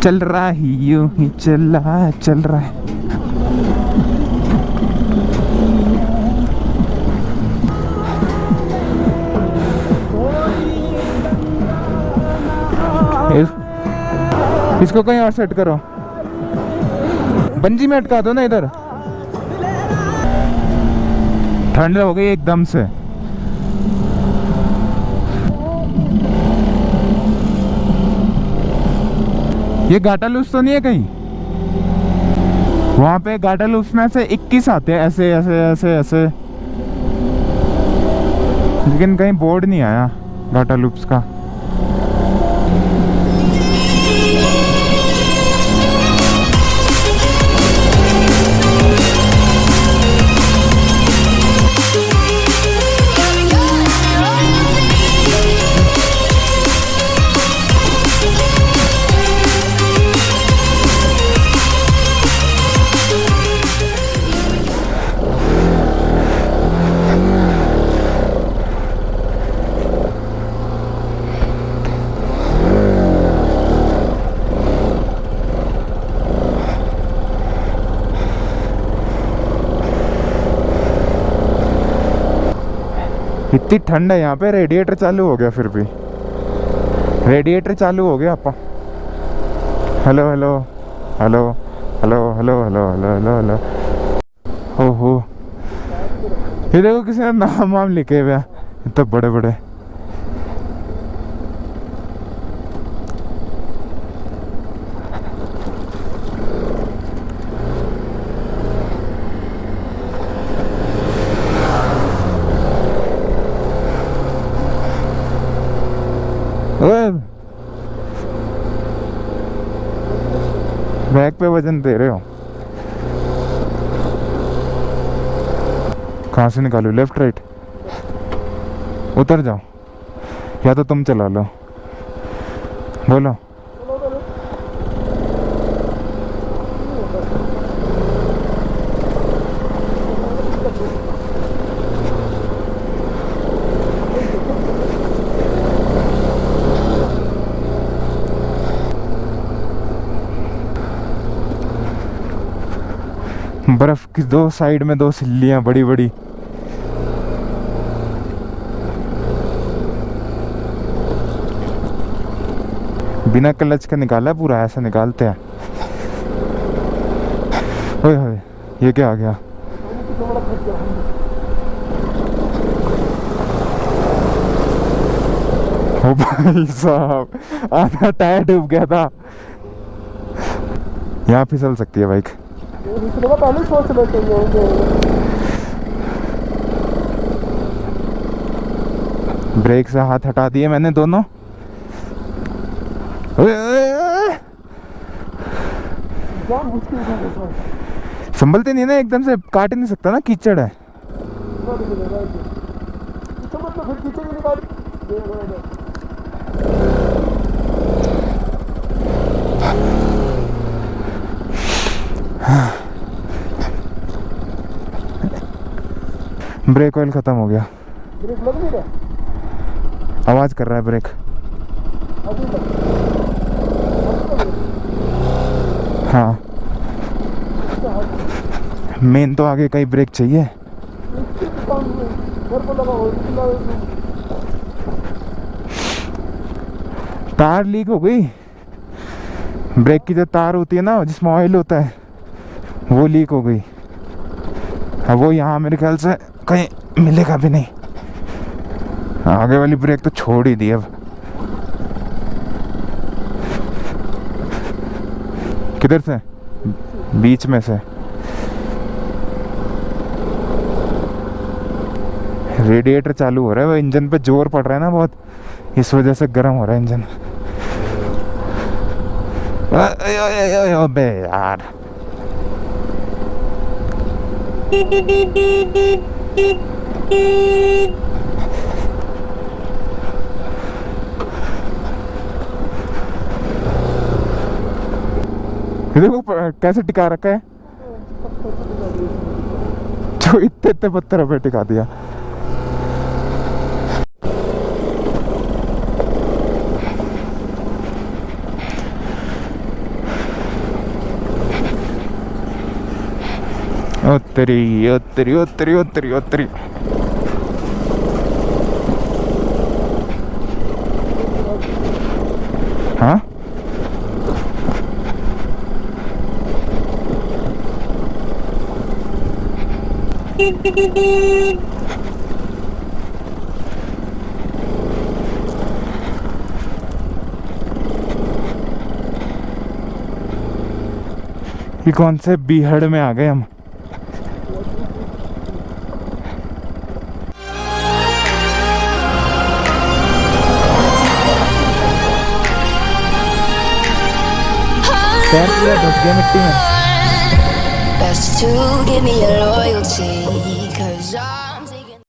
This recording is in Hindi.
चल रहा ही यूं ही चल रहा है। इसको कहीं और सेट करो, बंजी में अटका दो ना इधर। ठंड हो गई एकदम से। ये गाटा लूप्स तो नहीं है कहीं? वहां पे गाटा लूप्स में से 21 आते हैं, ऐसे ऐसे ऐसे ऐसे, लेकिन कहीं बोर्ड नहीं आया गाटा लूप्स का। इतनी ठंड है यहाँ पे, रेडिएटर चालू हो गया। फिर भी रेडिएटर चालू हो गया आपा। Hello hello hello hello hello hello hello hello hello. ओहो, ये देखो किसी ने नाम वाम लिखे हुए इतने बड़े बड़े। बैग पे वजन दे रहे हो? कहाँ से निकालू, लेफ्ट राइट? उतर जाओ या तो तुम चला लो, बोलो। बर्फ की दो साइड में दो सिल्लियां बड़ी बड़ी। बिना क्लच का निकाला पूरा, ऐसा निकालते हैं। ओए होए, ये क्या आ गया? ओ भाई साहब, आधा टायर डूब गया था। यहाँ फिसल सकती है बाइक। पहले सोच लेते हैं। ब्रेक से हाथ हटा दिए मैंने दोनों। संभलते नहीं ना, एकदम से काट नहीं सकता ना, कीचड़ है। ब्रेक ऑयल खत्म हो गया। ब्रेक लग नहीं रहा, आवाज कर रहा है ब्रेक। हाँ, मेन तो आगे का ही ब्रेक चाहिए। तार लीक हो गई, ब्रेक की जो तार होती है ना जिसमें ऑयल होता है, वो लीक हो गई। अब वो यहाँ मेरे ख्याल से कहीं मिलेगा भी नहीं। आगे वाली ब्रेक तो छोड़ ही दी। अब किधर से? बीच में से। रेडिएटर चालू हो रहा है, वो इंजन पे जोर पड़ रहा है ना बहुत, इस वजह से गर्म हो रहा है इंजन। अबे यार, देखो कैसे टिका रखा है, जो इतने इतने पत्थर पे टिका दिया। तेरी ओ तेरी ओ तेरी ओ तेरी ओ तेरी। हाँ ये कौन से बीहड़ में आ गए हम। पैर पूरा ढक गया मिट्टी में। Best to give me your loyalty.